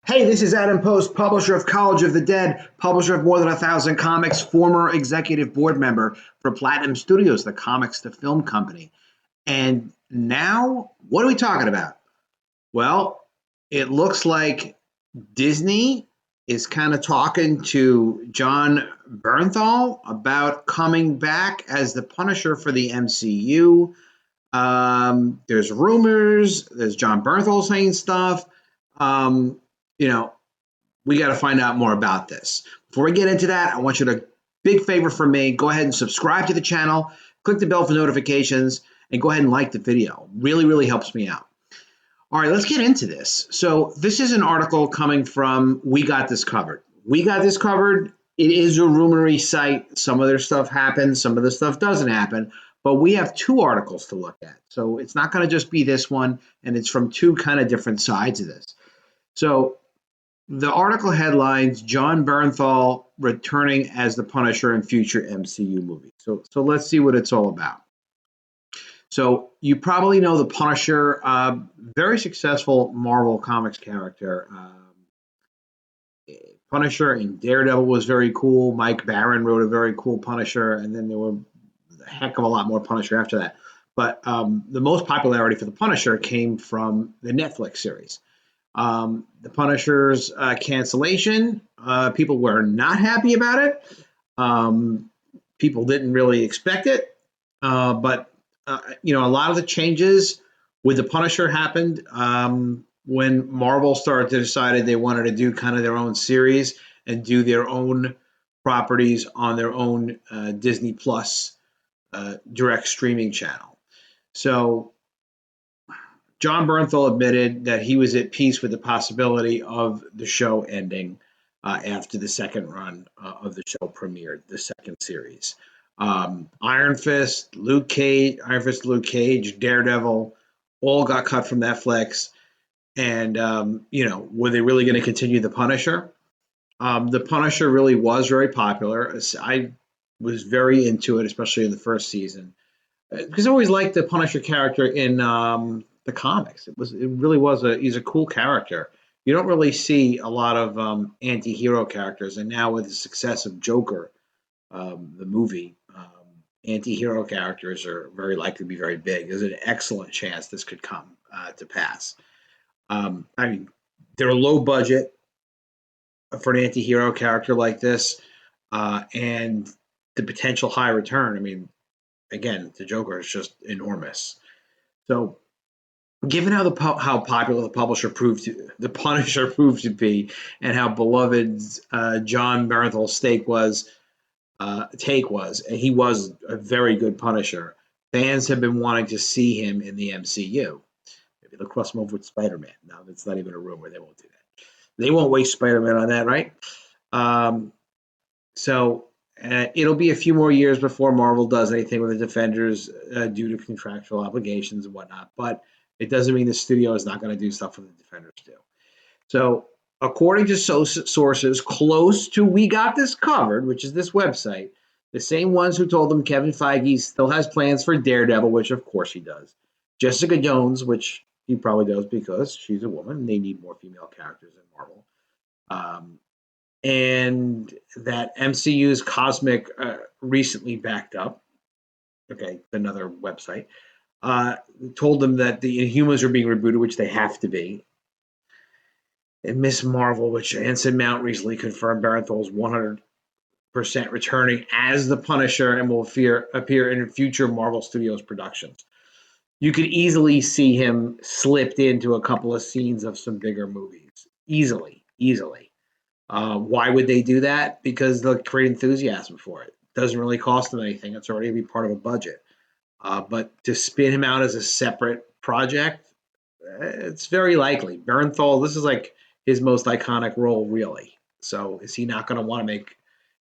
Hey, this is Adam Post, publisher of College of the Dead, publisher of more than 1,000 comics, former executive board member for Platinum Studios, the comics to film company. And now, what are we talking about? Well, it looks like Disney is kind of talking to Jon Bernthal about coming back as the Punisher for the MCU. There's rumors, there's Jon Bernthal saying stuff. Um, you know, we got to find out more about this. Before we get into that, I want you to, big favor from me, go ahead and subscribe to the channel, click the bell for notifications, and go ahead and like the video. Really, really helps me out. All right, let's get into this. So this is an article coming from We Got This Covered. We Got This Covered. It is a rumory site. Some of their stuff happens, some of the stuff doesn't happen, but we have two articles to look at. So it's not going to just be this one, and it's from two kind of different sides of this. So the article headlines Jon Bernthal returning as the Punisher in future MCU movie. So let's see what it's all about. So you probably know the Punisher, very successful Marvel Comics character. Punisher in Daredevil was very cool. Mike Baron wrote a very cool Punisher, and then there were a heck of a lot more Punisher after that. But the most popularity for the Punisher came from the Netflix series. The Punisher's cancellation, people were not happy about it. People didn't really expect it, but a lot of the changes with the Punisher happened when Marvel started to decide they wanted to do kind of their own series and do their own properties on their own Disney Plus direct streaming channel. So Jon Bernthal admitted that he was at peace with the possibility of the show ending after the second run of the show premiered, the second series. Iron Fist, Luke Cage, Daredevil, all got cut from Netflix. And, were they really going to continue The Punisher? The Punisher really was very popular. I was very into it, especially in the first season, because I always liked the Punisher character in the comics. He's a cool character. You don't really see a lot of anti-hero characters, and now with the success of Joker, the movie, anti-hero characters are very likely to be very big. There's an excellent chance this could come to pass. They're low budget for an anti-hero character like this, and the potential high return. Again, the Joker is just enormous. So, given how popular the Punisher proved to be, and how beloved Jon Bernthal's take was, and he was a very good Punisher, fans have been wanting to see him in the MCU. Maybe they'll cross him over with Spider-Man. No, that's not even a rumor. They won't do that. They won't waste Spider-Man on that, right? It'll be a few more years before Marvel does anything with the Defenders due to contractual obligations and whatnot. But it doesn't mean the studio is not going to do stuff with the Defenders too. So, according to sources close to We Got This Covered, which is this website, the same ones who told them Kevin Feige still has plans for Daredevil, which of course he does. Jessica Jones, which he probably does because she's a woman and they need more female characters in Marvel. And that MCU's Cosmic recently backed up. Okay, another website. Told them that the Inhumans are being rebooted, which they have to be. And Miss Marvel, which Anson Mount recently confirmed Bernthal's 100% returning as the Punisher and will appear in future Marvel Studios productions. You could easily see him slipped into a couple of scenes of some bigger movies. Easily. Why would they do that? Because they'll create enthusiasm for it. It doesn't really cost them anything. It's already going to be part of a budget. But to spin him out as a separate project, it's very likely. Bernthal, this is like his most iconic role, really. So is he not going to want to make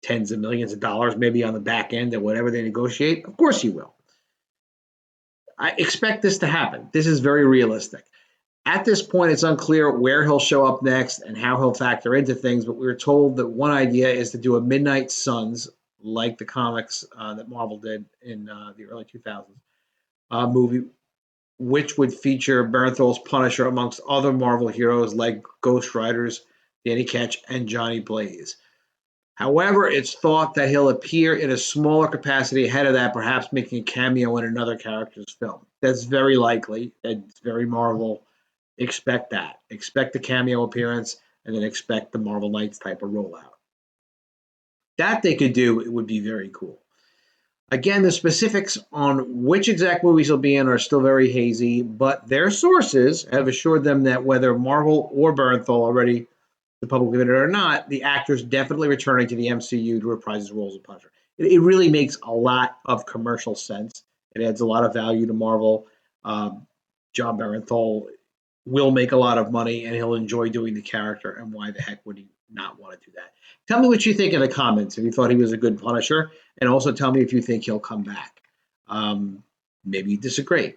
tens of millions of dollars maybe on the back end or whatever they negotiate? Of course he will. I expect this to happen. This is very realistic. At this point, it's unclear where he'll show up next and how he'll factor into things, but we were told that one idea is to do a Midnight Suns, like the comics that Marvel did in the early 2000s, movie, which would feature Bernthal's Punisher amongst other Marvel heroes like Ghost Rider's Danny Ketch, and Johnny Blaze. However, it's thought that he'll appear in a smaller capacity ahead of that, perhaps making a cameo in another character's film. That's very likely. It's very Marvel. Expect that. Expect the cameo appearance, and then expect the Marvel Knights type of rollout. That they could do, it would be very cool. Again, the specifics on which exact movies he'll be in are still very hazy, but their sources have assured them that whether Marvel or Bernthal already the public admitted or not, the actor's definitely returning to the MCU to reprise his roles of Punisher. It really makes a lot of commercial sense. It adds a lot of value to Marvel. Jon Bernthal will make a lot of money, and he'll enjoy doing the character. And why the heck would he not want to do that? Tell me what you think in the comments. If you thought he was a good Punisher, and also tell me if you think he'll come back. Maybe you disagree.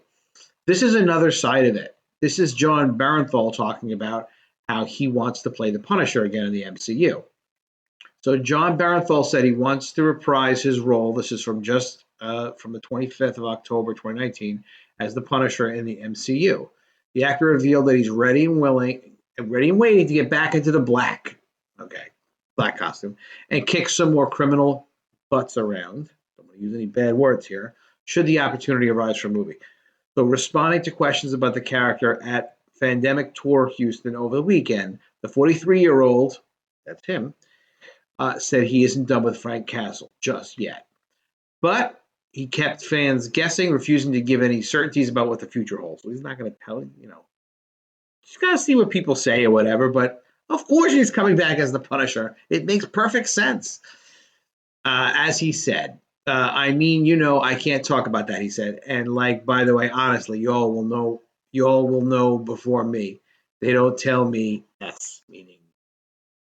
This is another side of it. This is Jon Bernthal talking about how he wants to play the Punisher again in the MCU. So Jon Bernthal said he wants to reprise his role. This is from from the 25th of October, 2019, as the Punisher in the MCU. The actor revealed that he's ready and waiting to get back into the black costume, and kick some more criminal butts around. Don't want to use any bad words here. Should the opportunity arise for a movie. So responding to questions about the character at Pandemic Tour Houston over the weekend, the 43-year-old, that's him, said he isn't done with Frank Castle just yet. But he kept fans guessing, refusing to give any certainties about what the future holds. So he's not going to tell you, just got to see what people say or whatever. But of course he's coming back as the Punisher. It makes perfect sense. As he said, I can't talk about that, he said. And by the way, honestly, you all will know before me. They don't tell me S, meaning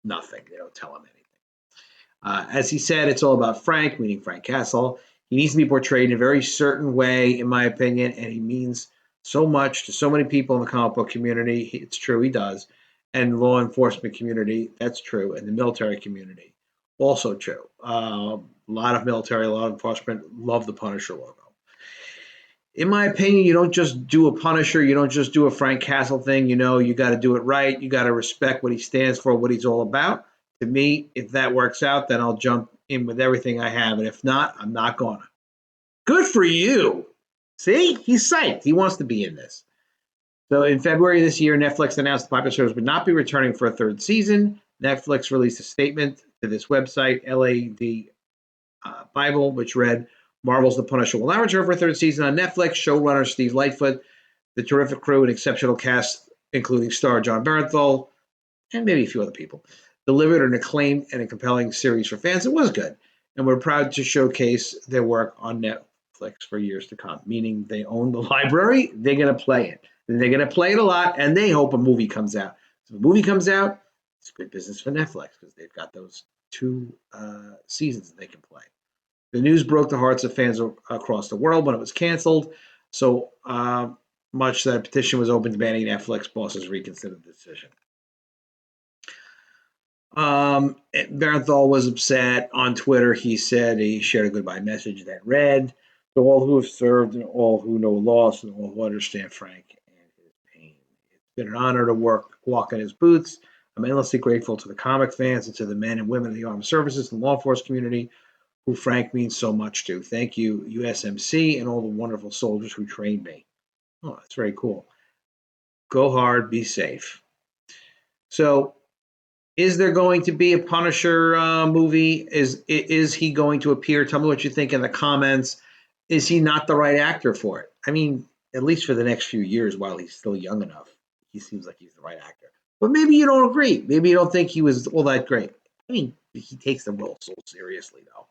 nothing. They don't tell him anything. As he said, it's all about Frank, meaning Frank Castle. He needs to be portrayed in a very certain way, in my opinion, and he means so much to so many people in the comic book community. It's true, he does. And law enforcement community, that's true. And the military community, also true. A lot of military, law enforcement love the Punisher logo. In my opinion, you don't just do a Punisher. You don't just do a Frank Castle thing. You got to do it right. You got to respect what he stands for, what he's all about. To me, if that works out, then I'll jump in with everything I have. And if not, I'm not going to. Good for you. See, he's psyched. He wants to be in this. So in February this year, Netflix announced the popular series would not be returning for a third season. Netflix released a statement to this website, LAD Bible, which read, Marvel's The Punisher will not return for a third season on Netflix. Showrunner Steve Lightfoot, the terrific crew and exceptional cast, including star Jon Bernthal, and maybe a few other people, delivered an acclaimed and a compelling series for fans. It was good, and we're proud to showcase their work on Netflix for years to come, meaning they own the library, they're going to play it. And they're going to play it a lot, and they hope a movie comes out. So if a movie comes out, it's good business for Netflix because they've got those 2 seasons that they can play. The news broke the hearts of fans across the world when it was canceled, so much that a petition was opened demanding Netflix bosses reconsider the decision. Bernthal was upset on Twitter. He said he shared a goodbye message that read, to all who have served and all who know loss and all who understand Frank and his pain. It's been an honor to walk in his boots. I'm endlessly grateful to the comic fans and to the men and women of the armed services and law enforcement community who Frank means so much to. Thank you, USMC, and all the wonderful soldiers who trained me. Oh, that's very cool. Go hard, be safe. So, is there going to be a Punisher movie? Is he going to appear? Tell me what you think in the comments. Is he not the right actor for it? I mean, at least for the next few years while he's still young enough, he seems like he's the right actor. But maybe you don't agree. Maybe you don't think he was all that great. I mean, he takes the role so seriously, though.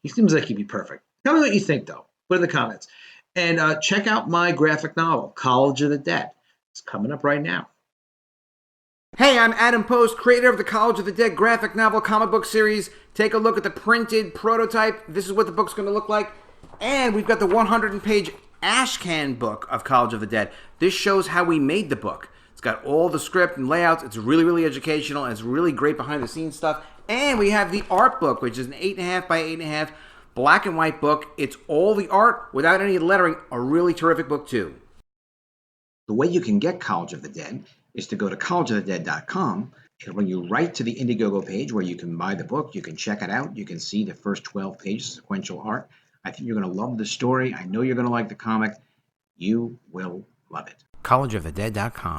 He seems like he'd be perfect. Tell me what you think, though. Put in the comments. And check out my graphic novel, College of the Dead. It's coming up right now. Hey, I'm Adam Post, creator of the College of the Dead graphic novel comic book series. Take a look at the printed prototype. This is what the book's going to look like. And we've got the 100-page ashcan book of College of the Dead. This shows how we made the book. It's got all the script and layouts. It's really, really educational, and it's really great behind-the-scenes stuff. And we have the art book, which is an 8.5 by 8.5 black and white book. It's all the art without any lettering. A really terrific book, too. The way you can get College of the Dead is to go to collegeofthedead.com It'll bring you right to the Indiegogo page where you can buy the book. You can check it out. You can see the first 12 pages, sequential art. I think you're going to love the story. I know you're going to like the comic. You will love it. collegeofthedead.com.